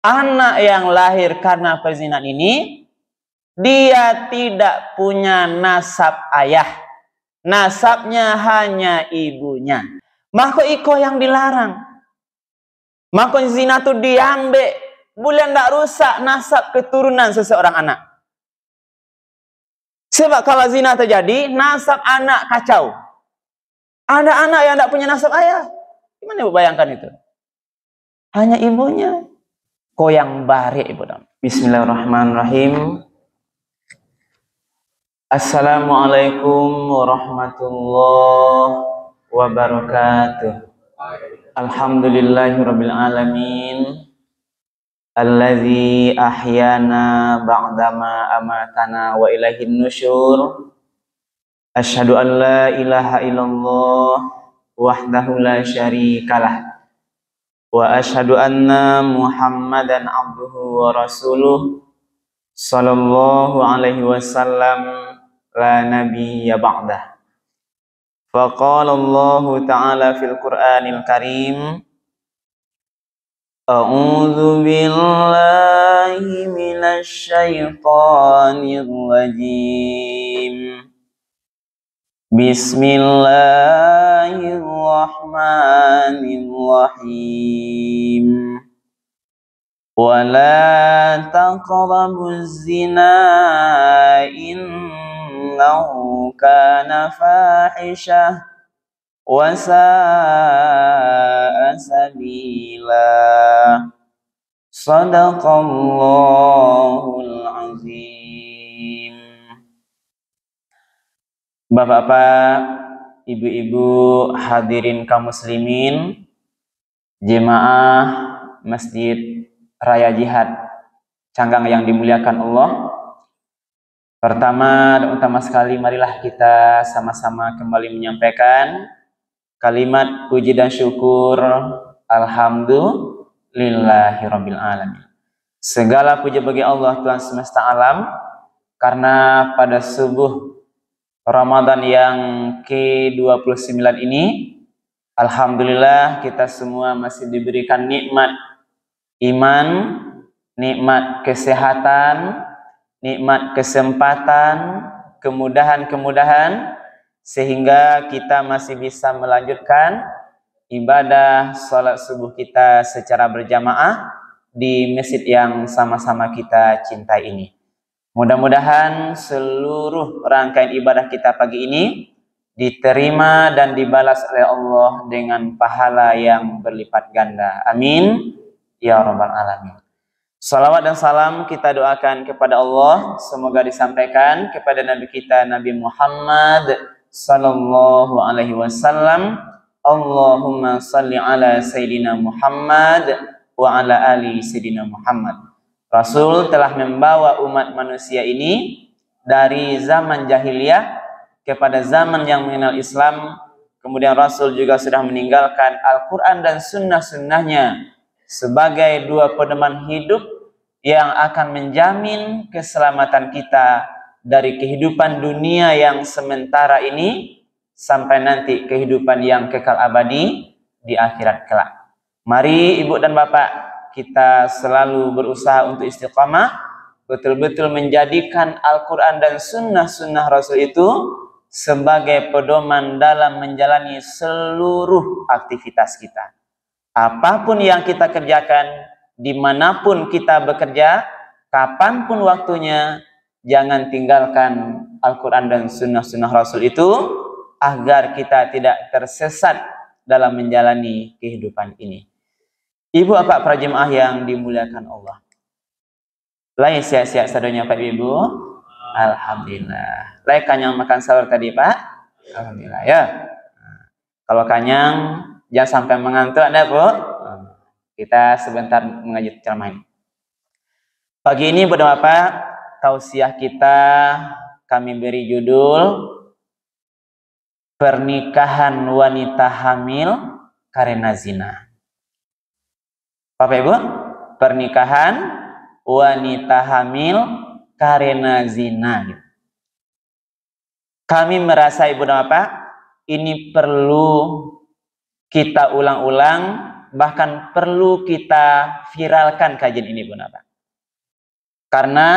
anak yang lahir karena perzinahan ini, dia tidak punya nasab ayah. Nasabnya hanya ibunya. Maka iko yang dilarang. Maka zina itu diambil. Boleh tidak rusak nasab keturunan seseorang anak. Sebab kalau zina terjadi, nasab anak kacau. Ada anak yang tidak punya nasab ayah. Gimana ibu bayangkan itu? Hanya ibunya. Koyang barik ibu. Bismillahirrahmanirrahim. Assalamualaikum warahmatullahi wabarakatuh. Alhamdulillahirabbil alamin. Allazi ahyana ba'dama amatana wa ilaihin nusyur. Asyhadu an la ilaha illallah wahdahu la syarikalah. Wa asyhadu anna Muhammadan abduhu wa rasuluh sallallahu alaihi wasallam la nabiyya ba'dah. Faqala Allah ta'ala fil Qur'anil Karim, a'udzu billahi minasy syaithanir rajim. Bismillahirrahmanirrahim. Wala taqrabuz zina innahu kana fahishah wa sa'a sabila. Shadaqallahul azim. Bapak-bapak, ibu-ibu, hadirin kaum muslimin, jemaah Masjid Raya Jihad Canggang yang dimuliakan Allah. Pertama dan utama sekali, marilah kita sama-sama kembali menyampaikan kalimat puji dan syukur alhamdulillahirabbil alamin. Segala puji bagi Allah Tuhan semesta alam, karena pada subuh Ramadan yang ke-29 ini, alhamdulillah kita semua masih diberikan nikmat iman, nikmat kesehatan, nikmat kesempatan, kemudahan-kemudahan, sehingga kita masih bisa melanjutkan ibadah salat subuh kita secara berjamaah di masjid yang sama-sama kita cintai ini. Mudah-mudahan seluruh rangkaian ibadah kita pagi ini diterima dan dibalas oleh Allah dengan pahala yang berlipat ganda. Amin ya rabbal alamin. Salawat dan salam kita doakan kepada Allah, semoga disampaikan kepada Nabi kita Nabi Muhammad sallallahu alaihi wasallam. Allahumma salli ala Sayyidina Muhammad wa ala ali Sayyidina Muhammad. Rasul telah membawa umat manusia ini dari zaman jahiliyah kepada zaman yang mengenal Islam. Kemudian Rasul juga sudah meninggalkan Al-Quran dan sunnah-sunnahnya sebagai dua pedoman hidup yang akan menjamin keselamatan kita dari kehidupan dunia yang sementara ini sampai nanti kehidupan yang kekal abadi di akhirat kelak. Mari ibu dan bapak, kita selalu berusaha untuk istiqamah, betul-betul menjadikan Al-Quran dan sunnah-sunnah Rasul itu sebagai pedoman dalam menjalani seluruh aktivitas kita. Apapun yang kita kerjakan, dimanapun kita bekerja, kapanpun waktunya, jangan tinggalkan Al-Quran dan sunnah-sunnah Rasul itu, agar kita tidak tersesat dalam menjalani kehidupan ini. Ibu bapak para jemaah yang dimuliakan Allah, lain siap-siap sadonya Pak Ibu. Alhamdulillah. Lain kanyang makan sahur tadi Pak. Alhamdulillah ya. Kalau kanyang jangan sampai mengantuk ada Bu. Kita sebentar mengaji ceramah ini. Pagi ini bapak, tausiah kita kami beri judul pernikahan wanita hamil karena zina. Bapak Ibu, pernikahan wanita hamil karena zina. Kami merasa ibu dan bapak, ini perlu kita ulang-ulang bahkan perlu kita viralkan kajian ini, Bun Apa. Karena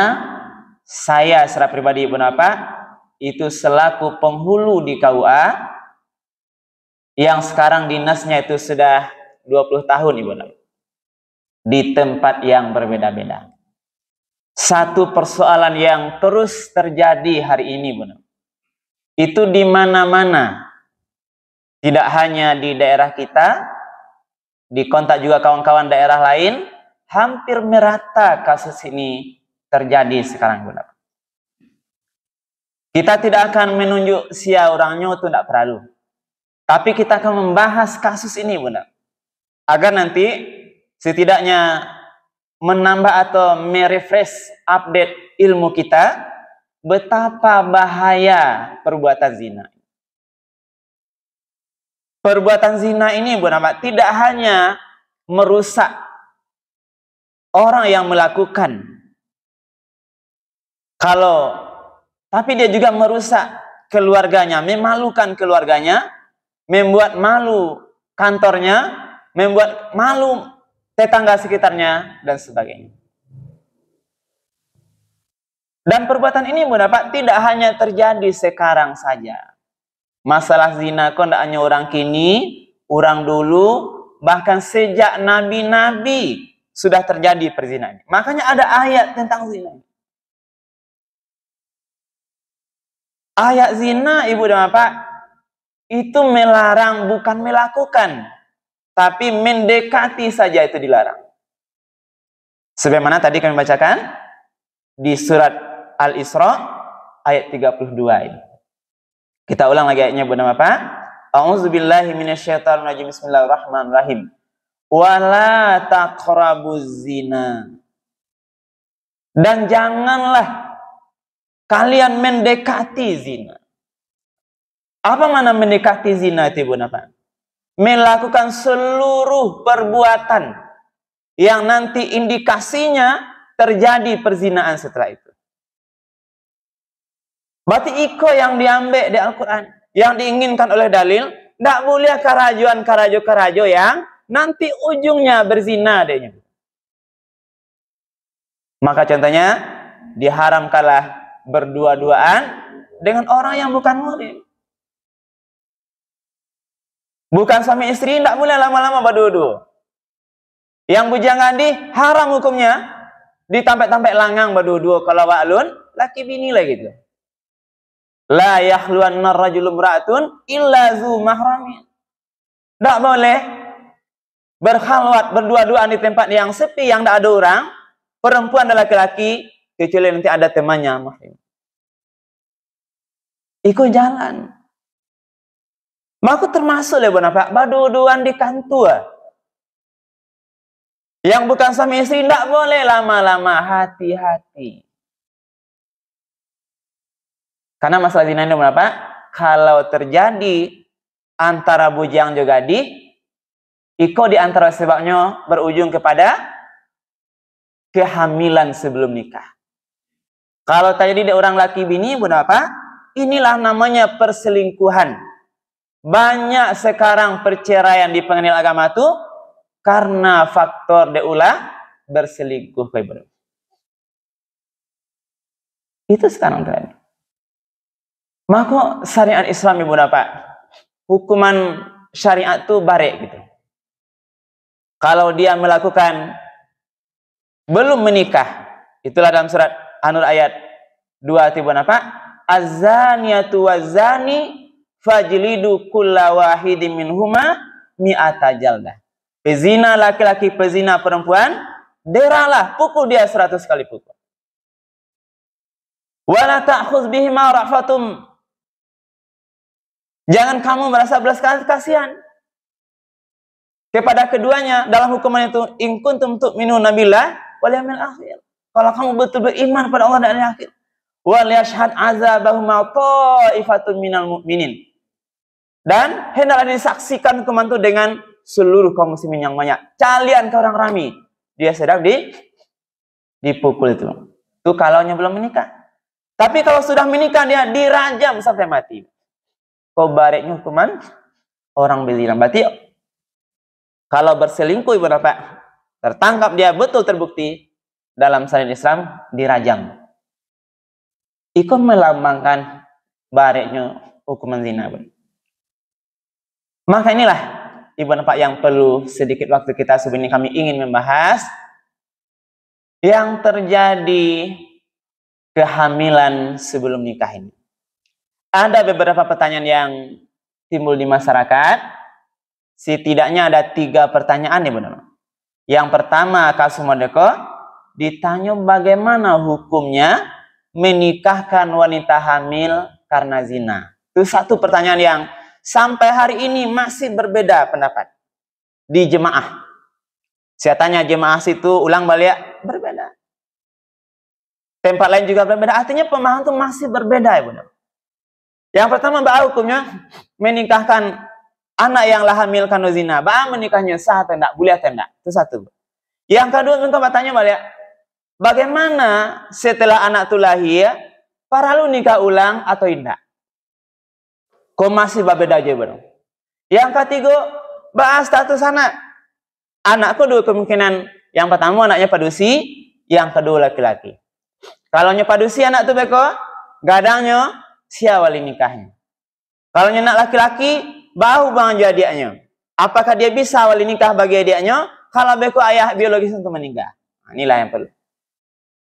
saya secara pribadi, Bun Apa, itu selaku penghulu di KUA yang sekarang dinasnya itu sudah 20 tahun, Ibu Nabi, di tempat yang berbeda-beda. Satu persoalan yang terus terjadi hari ini, Ibu Nabi, itu di mana-mana, tidak hanya di daerah kita, di kontak juga kawan-kawan daerah lain, hampir merata kasus ini terjadi sekarang, Ibu Nabi. Kita tidak akan menunjuk siapa orangnya, itu tidak perlu. Tapi kita akan membahas kasus ini, Bunda, agar nanti setidaknya menambah atau merefresh update ilmu kita betapa bahaya perbuatan zina. Perbuatan zina ini, Bunda, tidak hanya merusak orang yang melakukan, tapi dia juga merusak keluarganya, memalukan keluarganya, membuat malu kantornya, membuat malu tetangga sekitarnya, dan sebagainya. Dan perbuatan ini, Bunda Pak, tidak hanya terjadi sekarang saja. Masalah zina kok tidak hanya orang kini, orang dulu, bahkan sejak nabi-nabi sudah terjadi perzinahan. Makanya ada ayat tentang zina. Ayat zina, Ibu dan Bapak, itu melarang, bukan melakukan, tapi mendekati saja itu dilarang. Sebagaimana tadi kami bacakan di surat Al-Isra ayat 32 ini. Kita ulang lagi ayatnya, Bu dan Bapak. A'udzubillahi minasyaitonirrajim. Bismillahirrahmanirrahim. Wala taqrabuz zina. Dan janganlah kalian mendekati zina. Apa mana mendekati zina itu, Bunda Pak? Melakukan seluruh perbuatan yang nanti indikasinya terjadi perzinaan setelah itu. Berarti iko yang diambil di Al-Quran, yang diinginkan oleh dalil, tidak boleh karajo yang nanti ujungnya berzina adanya. Maka contohnya diharamkanlah berdua-duaan dengan orang yang bukan muhrim. Bukan suami istri, tidak boleh lama-lama berdua-dua. Yang bujangan haram hukumnya, ditampek-tampek langang berdua-dua kalau wa'lun, laki bini lah gitu. La yakhluwanna rajulun ra'atun illa zu mahramin. Tidak boleh berkhalwat berdua-duaan di tempat yang sepi, yang tidak ada orang, perempuan dan laki-laki, kecuali nanti ada temannya mahrim. Ikut jalan. Maka termasuk lah, Bunda Pak, berdua-duaan di kantor. Yang bukan suami istri tidak boleh lama-lama, hati-hati. Karena masalah zina ini, Bunda Pak, kalau terjadi antara bujang juga iko di antara sebabnya berujung kepada kehamilan sebelum nikah. Kalau terjadi orang laki bini, Bunda Pak, inilah namanya perselingkuhan. Banyak sekarang perceraian di pengadilan agama itu karena faktor deulah berselingkuh. Itu sekarang terjadi. Maka syariat Islam, Ibu Bapak, hukuman syariat itu barek gitu. Kalau dia melakukan belum menikah, itulah dalam surat An-Nur ayat 2, Ibu Bapak, az-zaniyatu waz-zani fajlidu kulla wahidin minhuma mi'ata jaldah. Pezina laki-laki, pezina perempuan, deralah, pukul dia 100 kali pukul. Wala ta'khudz bihima ra'fatum. Jangan kamu merasa belas kasihan kepada keduanya dalam hukuman itu. In kuntum tu'minuna billah wal yawmil akhir. Kalau kamu betul beriman pada Allah dan hari akhir. Wal yashhad azabahuma ta'ifatun minal mu'minin. Dan hendaklah disaksikan hukuman itu dengan seluruh kaum muslimin yang banyak. Kalian ke orang rami, dia sedang dipukul itu. Itu kalaunya belum menikah. Tapi kalau sudah menikah, dia dirajam sampai mati. Kau bareknya hukuman orang berzina. Berarti Kalau berselingkuh Ibu Bapak, tertangkap dia betul terbukti, dalam syariat Islam dirajam. Itu melambangkan bareknya hukuman zina. Maka inilah Ibu Bapak yang perlu sedikit waktu kita sebenarnya kami ingin membahas yang terjadi kehamilan sebelum nikah ini. Ada beberapa pertanyaan yang timbul di masyarakat. Setidaknya ada 3 pertanyaan nih benar. Yang pertama, kasus Modeko ditanya bagaimana hukumnya menikahkan wanita hamil karena zina. Itu satu pertanyaan yang sampai hari ini masih berbeda pendapat di jemaah. Saya tanya jemaah situ ulang balik berbeda. Tempat lain juga berbeda. Artinya pemahaman itu masih berbeda ya benar. Yang pertama, bahwa hukumnya menikahkan anak yang lah hamil karena zina, bahwa menikahnya sah atau tidak, boleh atau tidak. Itu satu. Yang kedua, minta bertanya balik, bagaimana setelah anak itu lahir, para lu nikah ulang atau tidak? Kok masih berbeda aja bro? Yang ketiga, bahas status anak. Anakku dua kemungkinan. Yang pertama anaknya padusi, yang kedua laki-laki. Kalau padusi anak itu beko, gadangnya siapa wali nikahnya. Kalau anak laki-laki, bahu bang jadi adiknya. Apakah dia bisa wali nikah bagi adiknya? Kalau beko ayah biologis untuk menikah. Nah, inilah yang perlu.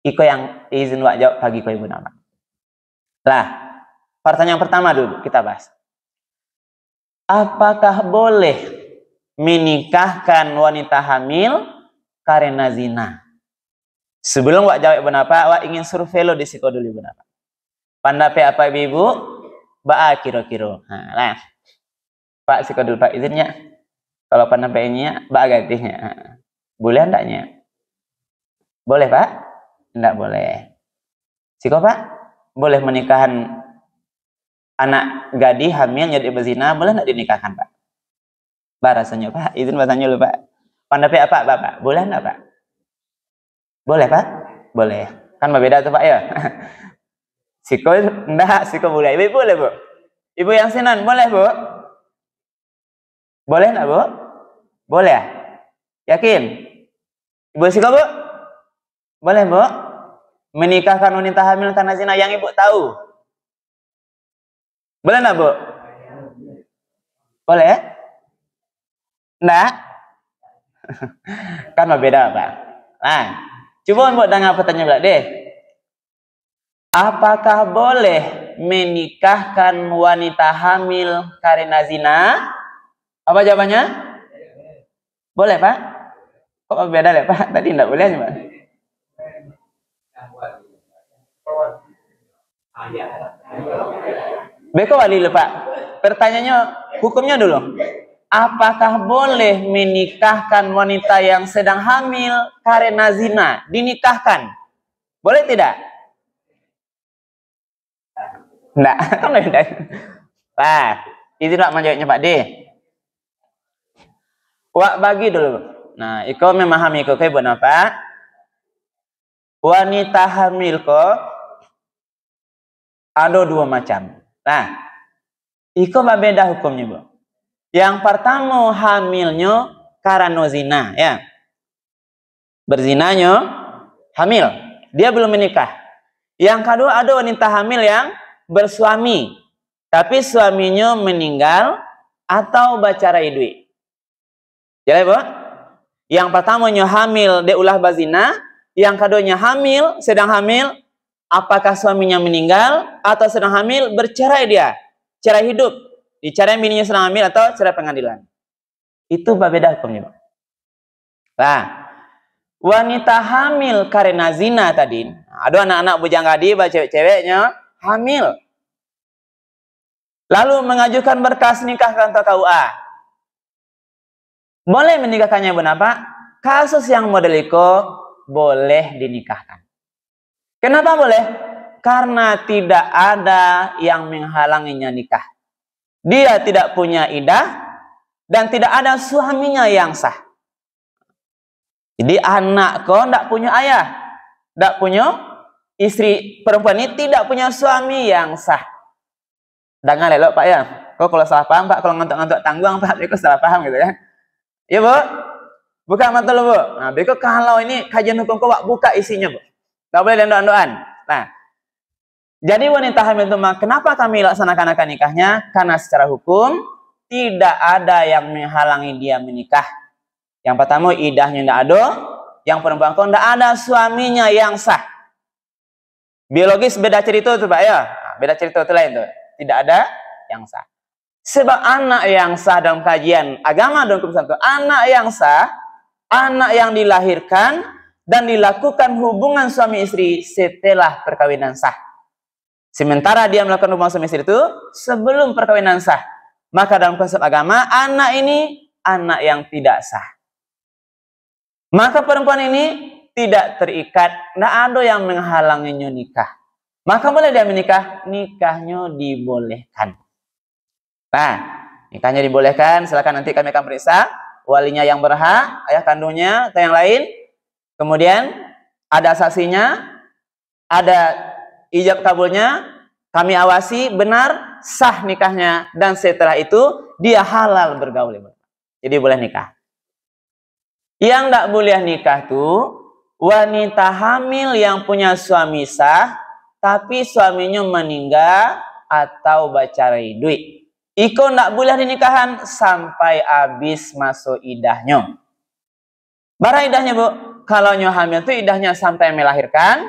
Iko yang izin wak jawab pagi ko ibu nama. Lah, pertanyaan pertama dulu kita bahas. Apakah boleh menikahkan wanita hamil karena zina? Sebelum wak jawab ibu napa, wak ingin survei lo di siko dulu ibu napa. Pandape apa ibu? Ba kiro-kiro. Nah, lah. Pak siko dulu Pak izinnya. Kalau pendapatnya Pak gantinya. Boleh enggaknya? Boleh Pak? Enggak boleh. Siko Pak? Boleh menikahan anak gadis hamil jadi berzina, boleh enggak dinikahkan Pak? Rasanya Pak, izin bahasanya dulu Pak. Pendapat apa Bapak? Boleh enggak Pak? Boleh Pak? Boleh. Kan berbeda tuh Pak ya? Siko enggak, siko boleh. Ibu boleh Bu? Ibu yang sinan boleh Bu? Boleh enggak Bu? Boleh ya? Yakin? Ibu Siko Bu? Boleh Bu? Menikahkan wanita hamil karena zina yang ibu tahu? Boleh enggak Bu? Boleh? Enggak? Kan berbeda Pak. Nah, coba Bu dengar pertanyaan belak deh. Apakah boleh menikahkan wanita hamil karena zina? Apa jawabannya? Boleh Pak? Kok beda ya Pak? Tadi enggak boleh Pak. Beko wali lho Pak. Pertanyaannya hukumnya dulu. Apakah boleh menikahkan wanita yang sedang hamil karena zina? Dinikahkan. Boleh tidak? Enggak. Kan beda. Pak, izin Pak menjawabnya Pak D. Wak bagi dulu. Nah, iko memahami iko kayak buat apa? Wanita hamil kok ada 2 macam. Nah, iko beda hukumnya Bu. Yang pertama hamilnya karena zina, ya. Berzinanya hamil, dia belum menikah. Yang kedua ada wanita hamil yang bersuami, tapi suaminya meninggal atau bacarai duit. Jadi Bu, yang pertamanya hamil dia ulah bazina, yang keduanya hamil, sedang hamil, apakah suaminya meninggal atau sedang hamil bercerai dia, cerai hidup, dicerai bininya sedang hamil atau cerai pengadilan. Itu berbeda hukumnya. Nah, wanita hamil karena zina tadi, ada anak-anak bujang-gadi, cewek-ceweknya hamil, lalu mengajukan berkas nikah ke kantor KUA. Boleh menikahkannya Pak? Kasus yang model itu boleh dinikahkan. Kenapa boleh? Karena tidak ada yang menghalanginya nikah. Dia tidak punya iddah dan tidak ada suaminya yang sah. Jadi anak kau tidak punya ayah, tidak punya istri perempuan ini, tidak punya suami yang sah. Dengar elok Pak ya. Kau kalau salah paham Pak, kalau ngantuk-ngantuk tanggung Pak, itu salah paham gitu ya. Ya, Bu? Buka mata lu, Bu. Nah, berikut kalau ini kajian hukum kawak, buka isinya, Bu. Tak boleh doan-doan. Nah, jadi wanita hamil itu, kenapa kami laksanakan akad nikahnya? Karena secara hukum tidak ada yang menghalangi dia menikah. Yang pertama, idahnya tidak ada. Yang perempuan kok tidak ada suaminya yang sah. Biologis beda cerita tuh, Pak, ya. Beda cerita itu lain tuh. Tidak ada yang sah. Sebab anak yang sah dalam kajian agama dan hukum Islam itu anak yang sah, anak yang dilahirkan dan dilakukan hubungan suami istri setelah perkawinan sah. Sementara dia melakukan hubungan suami istri itu sebelum perkawinan sah, maka dalam konsep agama anak ini anak yang tidak sah. Maka perempuan ini tidak terikat, tidak ada yang menghalanginya nikah. Maka boleh dia menikah, nikahnya dibolehkan. Nah, nikahnya dibolehkan, silakan nanti kami akan periksa walinya yang berhak, ayah kandungnya atau yang lain. Kemudian ada saksinya, ada ijab kabulnya, kami awasi benar sah nikahnya dan setelah itu dia halal bergaul. Jadi boleh nikah. Yang tidak boleh nikah tuh wanita hamil yang punya suami sah tapi suaminya meninggal atau bacarai duit. Iko tidak boleh dinikahan sampai habis masuk idahnya. Bara idahnya, Bu. Kalau nyo hamil itu idahnya sampai melahirkan.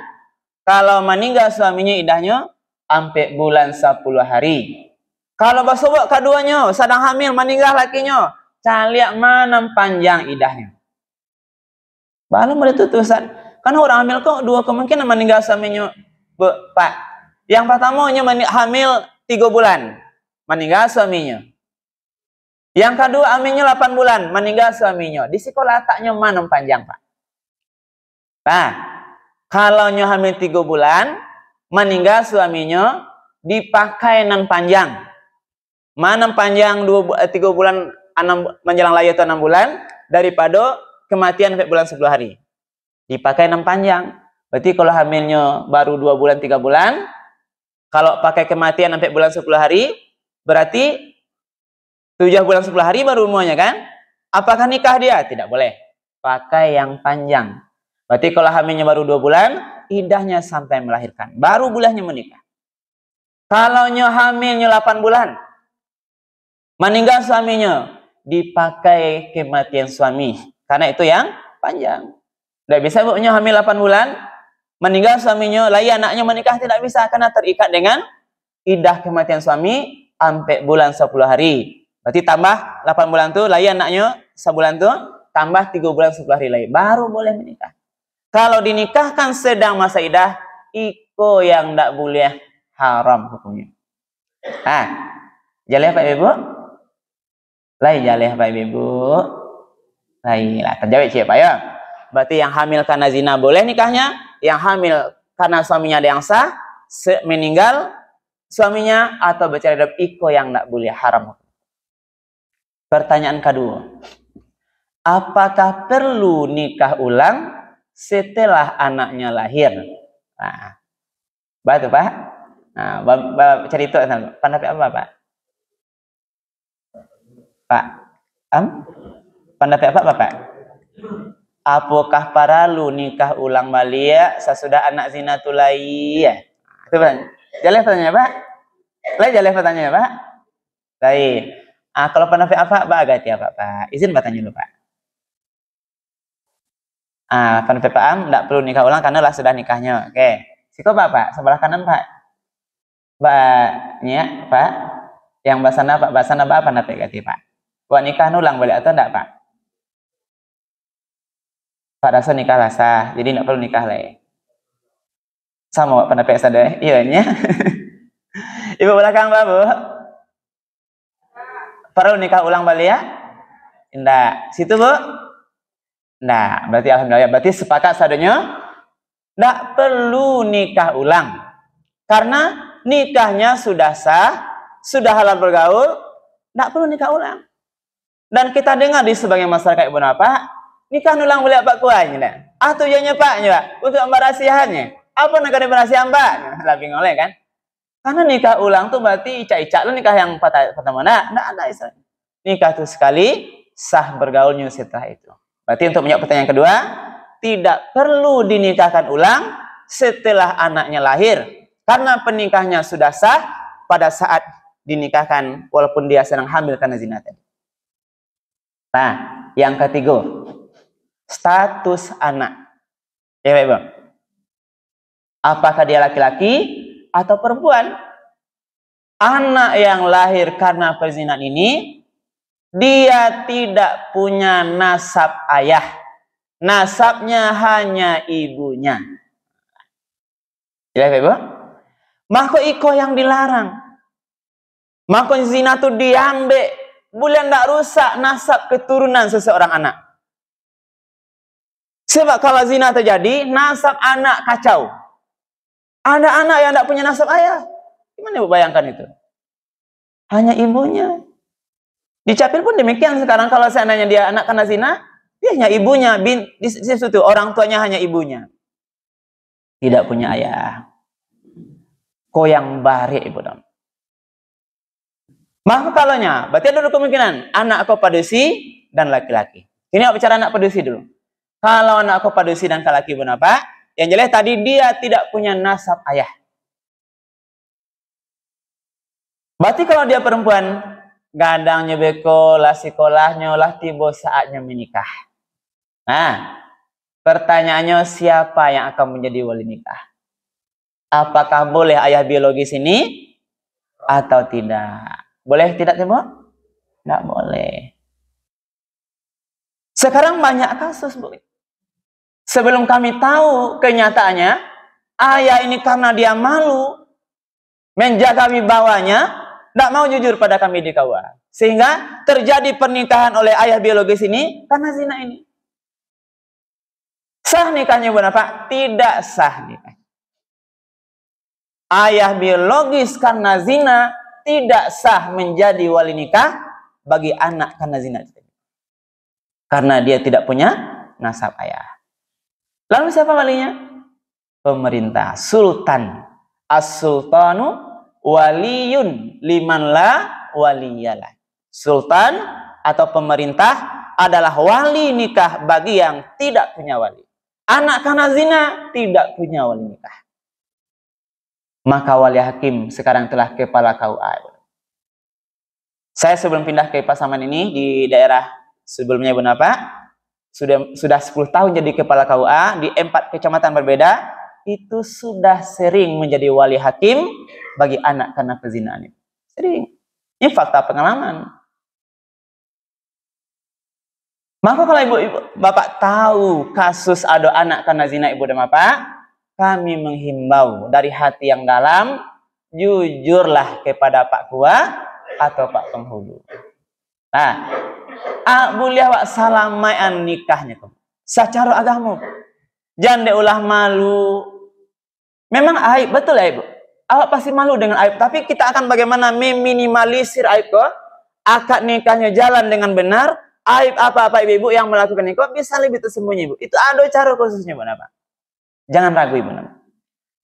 Kalau meninggal suaminya idahnya sampai bulan 10 hari. Kalau basobok keduanya sedang hamil meninggal lakinya, caliak mana panjang idahnya. Baru mulai tutusan. Karena orang hamil kok dua kemungkinan meninggal suaminya, Bu, Pak. Yang pertamanya hamil 3 bulan. Meninggal suaminya. Yang kedua hamilnya 8 bulan, meninggal suaminya. Di sekolah letaknya mana panjang, Pak? Nah, kalau hamil 3 bulan, meninggal suaminya, dipakai nan panjang. Mana panjang 3 bulan, 6, menjelang lahir itu 6 bulan, daripada kematian sampai bulan 10 hari. Dipakai nan panjang. Berarti kalau hamilnya baru 2 bulan, 3 bulan, kalau pakai kematian sampai bulan 10 hari, berarti 7 bulan 10 hari baru umurnya kan? Apakah nikah dia? Tidak boleh. Pakai yang panjang. Berarti kalau hamilnya baru 2 bulan, idahnya sampai melahirkan. Baru bulannya menikah. Kalau hamilnya 8 bulan, meninggal suaminya, dipakai kematian suami. Karena itu yang panjang. Tidak bisa bukannya hamil 8 bulan, meninggal suaminya, lain anaknya menikah, tidak bisa. Karena terikat dengan idah kematian suami, sampai bulan 10 hari. Berarti tambah 8 bulan tuh, lain anaknya sebulan tuh, tambah 3 bulan 10 hari lagi. Baru boleh menikah. Kalau dinikahkan sedang masa idah, iko yang tidak boleh, haram hukumnya. Ah, jaleh Pak Ibu? Lain jaleh Pak Ibu? Lain lah, terjawab siapa ya? Berarti yang hamil karena zina boleh nikahnya, yang hamil karena suaminya ada yang sah, meninggal suaminya atau bercerai dalam iko yang tidak boleh, haram. Pertanyaan kedua, apakah perlu nikah ulang setelah anaknya lahir? Nah, betul Pak. Nah, cerita pendapat apa Pak? Pak, pendapat apa Pak? Apakah perlu nikah ulang balik sesudah anak zina itu lahir? Itu Pak. Jaleh pertanyaan Pak? Lain jaleh pertanyaan Pak? Lain. Kalau pendapat apa agak ya Pak? Izin bertanya dulu Pak. Pendapat Pak tidak perlu nikah ulang karena lah sudah nikahnya. Oke. Siko Pak, sebelah kanan Pak. Mbaknya Pak. Yang basana Pak, basana apa pendapat ganti Pak? Buat nikah ulang balik atau enggak Pak? Pak rasa nikah lah sah, jadi tidak perlu nikah lagi. Sama Pak pendapat sadar, iya nya. Ibu belakang Pak Bu. Perlu nikah ulang balik ya? Enggak. Situ Bu? Enggak. Berarti alhamdulillah. Berarti sepakat sadanya enggak perlu nikah ulang. Karena nikahnya sudah sah, sudah halal bergaul, enggak perlu nikah ulang. Dan kita dengar di sebagian masyarakat Ibu Napa, nikah ulang boleh apa kuahnya? Tujuannya Pak, untuk embarasihannya. Apa negara berhasil Mbak? Lebih ngoleh kan? Karena nikah ulang tuh berarti icak-icak lu nikah yang pertama. Nah, ada istilah. Nikah tuh sekali, sah bergaulnya setelah itu. Berarti untuk menjawab pertanyaan kedua, tidak perlu dinikahkan ulang setelah anaknya lahir, karena pernikahannya sudah sah pada saat dinikahkan walaupun dia sedang hamil karena zina tadi. Nah, yang ketiga, status anak. Ya, Bapak. Apakah dia laki-laki atau perempuan? Anak yang lahir karena perzinahan ini, dia tidak punya nasab ayah. Nasabnya hanya ibunya. Ya, Bapak. Maka iko yang dilarang. Maka zina itu diambil. Boleh tidak rusak nasab keturunan seseorang anak. Sebab kalau zina terjadi, nasab anak kacau. Ada anak yang tidak punya nasab ayah. Gimana Ibu bayangkan itu? Hanya ibunya. Di Capil pun demikian sekarang. Kalau seandainya dia anak kena zina, dia hanya ibunya. Di situ orang tuanya hanya ibunya. Tidak punya ayah. Koyang barik Ibu dong. Maka kalaunya, berarti ada dua kemungkinan. Anak kopadusi dan laki-laki. Ini aku bicara anak padusi dulu. Kalau anak kopadusi dan laki-laki apa? Yang jelas tadi dia tidak punya nasab ayah. Berarti kalau dia perempuan, gadangnya beko, lah sekolahnya, lah tiba saatnya menikah. Nah, pertanyaannya siapa yang akan menjadi wali nikah? Apakah boleh ayah biologis ini atau tidak? Boleh tidak, Timo? Tidak boleh. Sekarang banyak kasus, Bu. Sebelum kami tahu kenyataannya, ayah ini karena dia malu, menjaga wibawanya, tidak mau jujur pada kami di KUA. Sehingga terjadi pernikahan oleh ayah biologis ini karena zina ini. Sah nikahnya benar Pak? Tidak sah nikah. Ayah biologis karena zina tidak sah menjadi wali nikah bagi anak karena zina. Karena dia tidak punya nasab ayah. Lalu siapa walinya? Pemerintah, sultan. As-sultanu waliyun liman la waliyalah. Sultan atau pemerintah adalah wali nikah bagi yang tidak punya wali. Anak karena zina tidak punya wali nikah. Maka wali hakim sekarang telah kepala KUA. Saya sebelum pindah ke Pasaman ini di daerah sebelumnya Ibu Napa, sudah 10 tahun jadi kepala KUA di 4 kecamatan berbeda, itu sudah sering menjadi wali hakim bagi anak karena perzinahan. Sering. Ini fakta pengalaman. Maka kalau ibu bapak tahu kasus ada anak karena zina ibu dan bapak, kami menghimbau dari hati yang dalam, jujurlah kepada Pak Kua atau Pak Penghulu. Nah, boleh wak salamayan nikahnya tuh. Secara agama. Jangan ulah malu. Memang aib, betul ya ibu. Awak pasti malu dengan aib. Tapi kita akan bagaimana meminimalisir aib kok. Akad nikahnya jalan dengan benar. Aib apa-apa ibu yang melakukan ini kok bisa lebih tersembunyi ibu. Itu ada cara khususnya bu Pak. Jangan ragu ibu.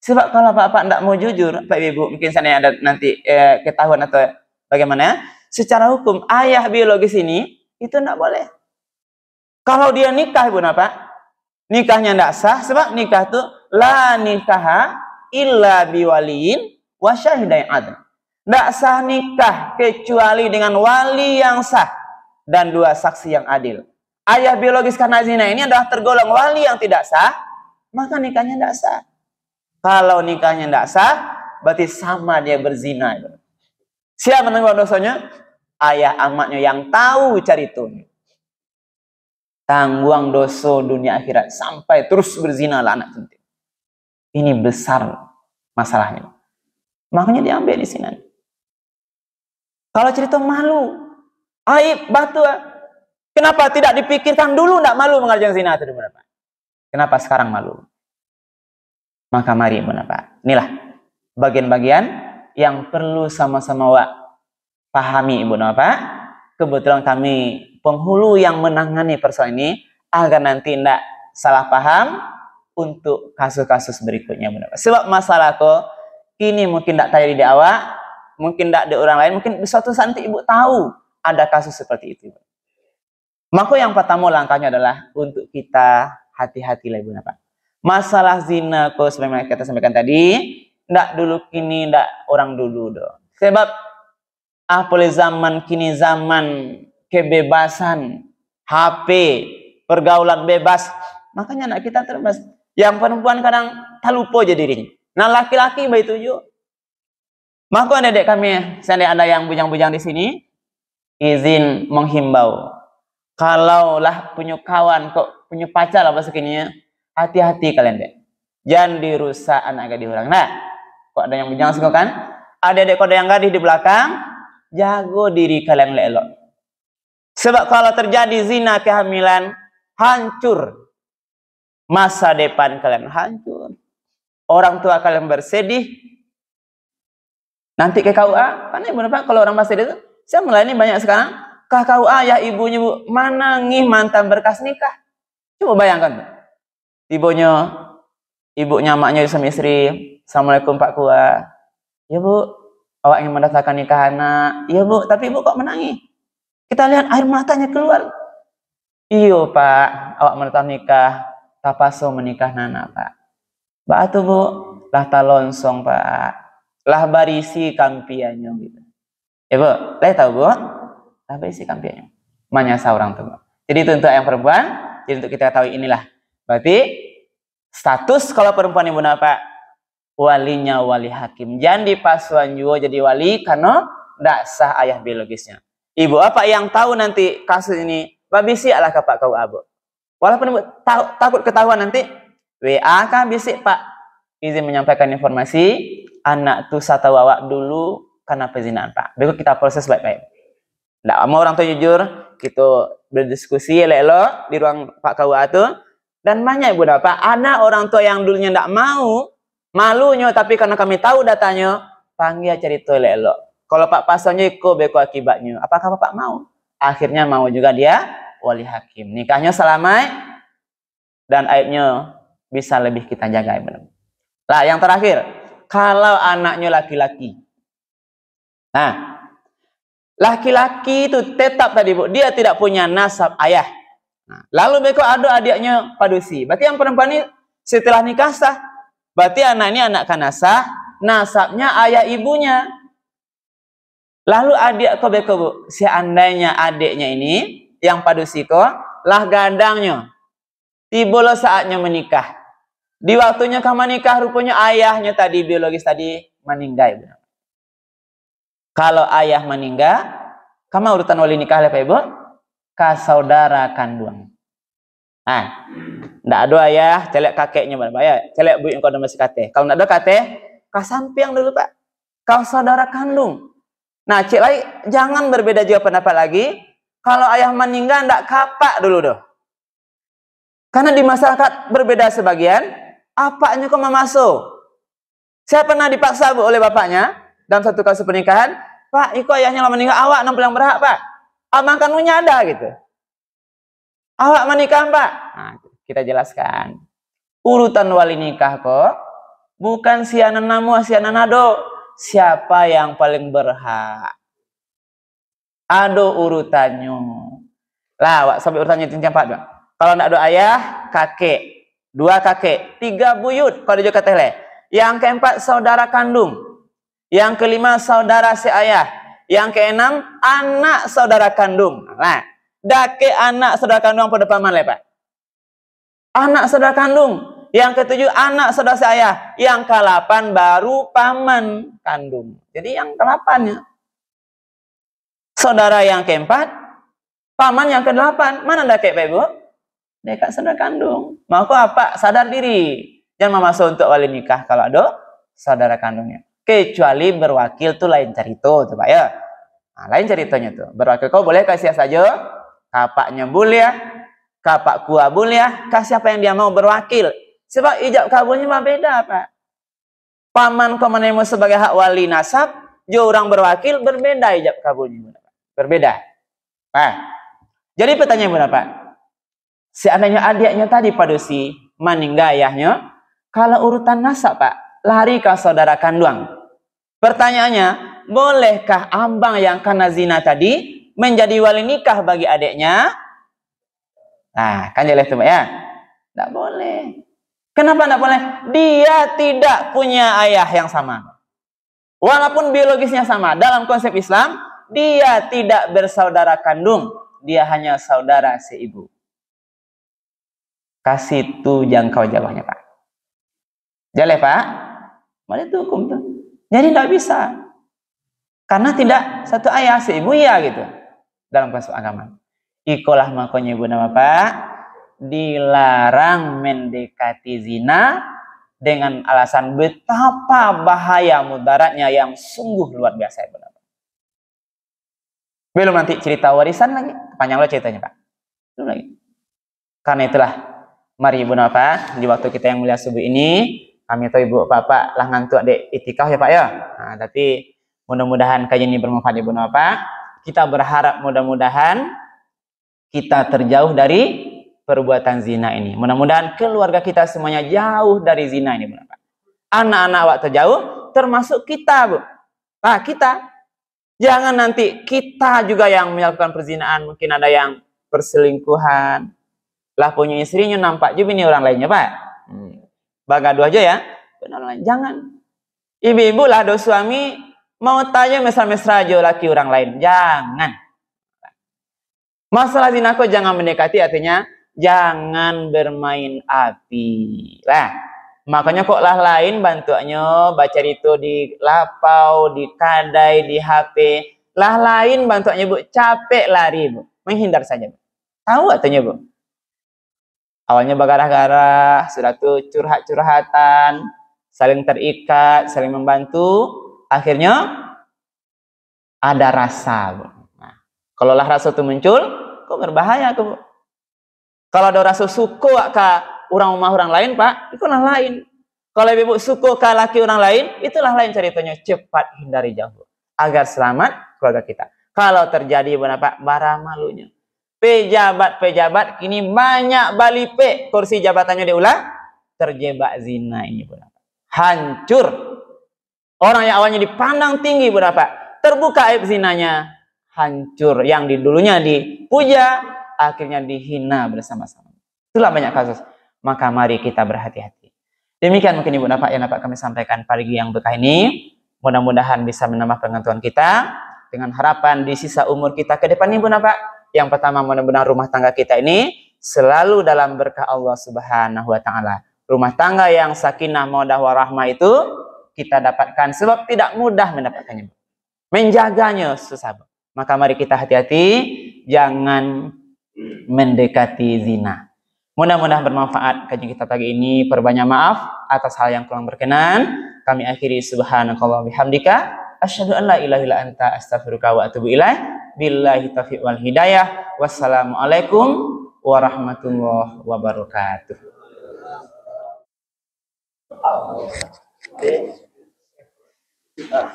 Sebab kalau bapak tidak mau jujur, Pak Ibu, mungkin sana ada nanti ketahuan atau bagaimana. Secara hukum ayah biologis ini itu tidak boleh. Kalau dia nikah ibu Pak, nikahnya tidak sah. Sebab nikah itu la nikaha illa biwaliin wa syahidain adl. Tidak sah nikah kecuali dengan wali yang sah dan 2 saksi yang adil. Ayah biologis karena zina ini adalah tergolong wali yang tidak sah, maka nikahnya tidak sah. Kalau nikahnya tidak sah, berarti sama dia berzina. Siapa menanggung dosanya? Ayah amatnya yang tahu cari itu. Tanggung dosa dunia akhirat sampai terus berzina lah anak cantik. Ini besar masalahnya. Makanya diambil di sini. Kalau cerita malu, aib batu. Kenapa tidak dipikirkan dulu tidak malu mengerjakan zina itu? Kenapa sekarang malu? Maka mari Pak. Inilah bagian-bagian yang perlu sama-sama pahami Ibu Pak. Kebetulan kami penghulu yang menangani persoalan ini agar nanti tidak salah paham untuk kasus-kasus berikutnya Ibu Pak. Sebab masalah kok ini mungkin tidak terjadi di awak, mungkin tidak di orang lain, mungkin di suatu saat Ibu tahu ada kasus seperti itu. Maka yang pertama langkahnya adalah untuk kita hati-hati lah Ibu Napa. Masalah zina kok sebenarnya kita sampaikan tadi, ndak dulu kini ndak orang dulu doh. Sebab apalagi zaman kini zaman kebebasan, HP, pergaulan bebas, makanya anak kita terbebas. Yang perempuan kadang tak lupa aja dirinya. Nah laki-laki baik tujuh. Maka adik kami, seandainya ada yang bujang-bujang di sini, izin menghimbau. Kalaulah punya kawan kok punya pacar apa sekininya, hati-hati kalian deh. Jangan dirusak anak gadis orang. Nah, kok ada yang bujang sih kan? Adik-adik kok ada yang gadis di belakang, jago diri kalian elok. Sebab kalau terjadi zina kehamilan, hancur masa depan kalian, hancur. Orang tua kalian bersedih. Nanti ke KUA, kan Ibu Napa kalau orang bersedih itu, saya melayani banyak sekarang. KUA ayah ibunya Bu, mana ngih mantan berkas nikah. Coba bayangkan. Ibunya maknya sama istri, Assalamualaikum Pak Kua. Ya Bu, awak ingin mendaftarkan nikah anak. Ya Bu, tapi Ibu kok menangis? Kita lihat air matanya keluar. Iyo Pak, awak mendaftar nikah, tapaso menikah nana Pak. Batu Bu, lah talonsong Pak, lah barisi kampiannya gitu. Ya Bu, lah tahu Bu, lah barisi kampiannya. Menyasa orang tua. Jadi itu untuk yang perempuan, jadi untuk kita tahu inilah. Berarti status kalau perempuan Ibu Napa, walinya wali hakim. Jangan dipasuan juga jadi wali karena tidak sah ayah biologisnya. Ibu apa yang tahu nanti kasus ini, babisi alah ke Pak KUA Bu. Walaupun Ibu takut ketahuan nanti, WA kah bisik Pak, izin menyampaikan informasi, anak tuh saya tahu awak dulu karena pezinaan Pak. Berikut kita proses baik-baik. Tidak mau orang tua jujur, kita berdiskusi elok di ruang Pak KUA itu. Dan banyak Ibu Napa, ada orang tua yang dulunya tidak mau, malunya, tapi karena kami tahu datanya, panggil cerita elok. Kalau Pak pasalnya ikut beko akibatnya, apakah Bapak mau? Akhirnya mau juga dia wali hakim. Nikahnya selamai dan aibnya bisa lebih kita jaga. Nah, yang terakhir, kalau anaknya laki-laki. Nah, laki-laki itu tetap tadi Bu, dia tidak punya nasab ayah. Nah, lalu beko ada adiknya padusi. Berarti yang perempuan ini setelah nikah sah. Berarti anak ini anak kanasah, nasabnya ayah ibunya. Lalu adik ko beko Bu, seandainya adiknya ini yang padusi ko lah gadangnya. Tiba saatnya menikah. Di waktunya kamu menikah rupanya ayahnya tadi biologis tadi meninggal. Kalau ayah meninggal, kamu urutan wali nikah lah Ibu? Ka saudara kandung. Ah, ndak ada ayah, celek kakeknya Pak ya, celek bu yang kau masih kate. Kalau ndak ada kate, ka sampiang dulu Pak. Kau saudara kandung. Nah, cik lagi jangan berbeda juga pendapat lagi. Kalau ayah meninggal ndak kapak dulu doh. Karena di masyarakat berbeda sebagian, apanya kok masuk. Saya pernah dipaksa Bu oleh bapaknya dalam satu kasus pernikahan, Pak, iko ayahnya meninggal, awak nampil yang berhak Pak. Abang kanunya ada gitu. Awak menikah Pak. Nah, kita jelaskan. Urutan wali nikah kok bukan si ananamu, si ananado. Siapa yang paling berhak? Ado urutannya. Lah, awak sampai urutannya tingkat 4 Pak. Kalau tidak ada ayah, kakek. 2 kakek, 3 buyut. Kalau juga kata yang keempat saudara kandung. Yang kelima saudara seayah. Yang keenam anak saudara kandung. Nah, dake anak saudara kandung pada paman Pak. Anak saudara kandung. Yang ketujuh anak saudara seayah. Yang ke-8 baru paman kandung. Jadi yang ke-8-nya. Saudara yang keempat, paman yang ke-8. Mana dake Pak Ibu? Dekat saudara kandung. Maka apa? Sadar diri. Jangan masuk untuk wali nikah kalau ada saudara kandungnya. Kecuali berwakil tuh lain cerita tuh Pak ya. Nah, lain ceritanya tuh. Berwakil kau boleh kasih saja. Kapaknya boleh, kapak kuah boleh, kasih apa yang dia mau berwakil. Sebab ijab kabulnya mah beda Pak. Paman kau menerima sebagai hak wali nasab, jo orang berwakil berbeda ijab kabulnya. Berbeda. Nah, jadi pertanyaan berapa? Seandainya adiknya tadi padusi meninggal ayahnya, kalau urutan nasab Pak, lari ke saudara kandung. Pertanyaannya, bolehkah abang yang kena zina tadi menjadi wali nikah bagi adiknya? Nah, kan jelas tuh, Pak ya? Tidak boleh. Kenapa tidak boleh? Dia tidak punya ayah yang sama. Walaupun biologisnya sama, dalam konsep Islam, dia tidak bersaudara kandung. Dia hanya saudara seibu. Kasih tuh jangkau jawabnya, Pak. Jelas, Pak? Mana itu hukum tuh? Jadi tidak bisa. Karena tidak satu ayah seibu ya gitu. Dalam konsep agama. Ikolah makanya Ibu nama Pak, dilarang mendekati zina dengan alasan betapa bahaya mudaratnya yang sungguh luar biasa Ibu nama. Belum nanti cerita warisan lagi, panjang lo ceritanya Pak. Belum lagi. Karena itulah, mari Ibu nama Pak, di waktu kita yang mulia subuh ini, kami tahu Ibu Bapak lah ngantuk dek itikaf ya Pak ya. Nah, tapi mudah-mudahan kajian ini bermanfaat Ibu nama Pak. Kita berharap mudah-mudahan kita terjauh dari perbuatan zina ini. Mudah-mudahan keluarga kita semuanya jauh dari zina ini, Bu. Anak-anak awak terjauh, termasuk kita, Bu. Nah, kita jangan nanti kita juga yang melakukan perzinaan, mungkin ada yang perselingkuhan. Lah punya istrinya nampak juga nih orang lainnya, Pak. Bagadu aja ya. Benar, jangan. Ibu-ibu lah do suami mau tanya mesra-mesra aja laki orang lain. Jangan. Masalah zina kok jangan mendekati, artinya jangan bermain api. Lah, makanya kok lah lain bantuannya baca itu di lapau, di kadai, di HP. Lah lain bantuannya Bu, capek lari Bu, menghindar saja Bu. Tahu artinya Bu? Awalnya bagarah-garah, sudah tuh curhat-curhatan, saling terikat, saling membantu, akhirnya ada rasa Bu. Nah, kalau lah rasa itu muncul, kok berbahaya tuh. Kalau ada rasa suku ke orang rumah orang lain, Pak, itulah lain. Kalau ibu suku ke laki orang lain, itulah lain ceritanya. Cepat hindari jauh agar selamat keluarga kita. Kalau terjadi Pak, bara malunya. Pejabat-pejabat kini banyak balipe kursi jabatannya diulah, terjebak zina ini Pak. Hancur. Orang yang awalnya dipandang tinggi Pak, terbuka aib zinanya, hancur. Yang di dulunya dipuja, akhirnya dihina bersama-sama. Itulah banyak kasus. Maka mari kita berhati-hati. Demikian mungkin Ibu Bapak yang dapat kami sampaikan pagi yang berkah ini. Mudah-mudahan bisa menambah pengetahuan kita. Dengan harapan di sisa umur kita ke depan Ibu Bapak. Yang pertama mudah-mudahan rumah tangga kita ini selalu dalam berkah Allah Subhanahu wa Ta'ala. Rumah tangga yang sakinah, mawaddah warahmah itu kita dapatkan sebab tidak mudah mendapatkannya. Menjaganya susah. Maka mari kita hati-hati, jangan mendekati zina. Mudah-mudahan bermanfaat kajian kita pagi ini. Perbanyak maaf atas hal yang kurang berkenan. Kami akhiri subhanakallah bihamdika asyhadu an la ilaha illa anta astaghfiruka wa atubu ilaik. Billahi taufiq wal hidayah. Wassalamualaikum warahmatullahi wabarakatuh.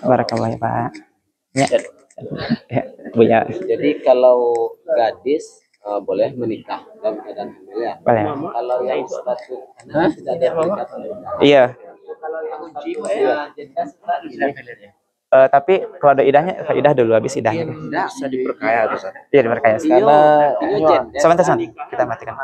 Barakallah ya Pak. Ya. Ya. Jadi kalau gadis boleh menikah dalam keadaan hamil ya. Boleh. Kalau yang status anak tidak ada menikah. Iya. Kalau yang kunci ya jadi Tapi kalau ada idahnya, idah dulu habis idahnya. bisa diperkaya tuh. Iya diperkaya. Iya, Sebentar, kita matikan.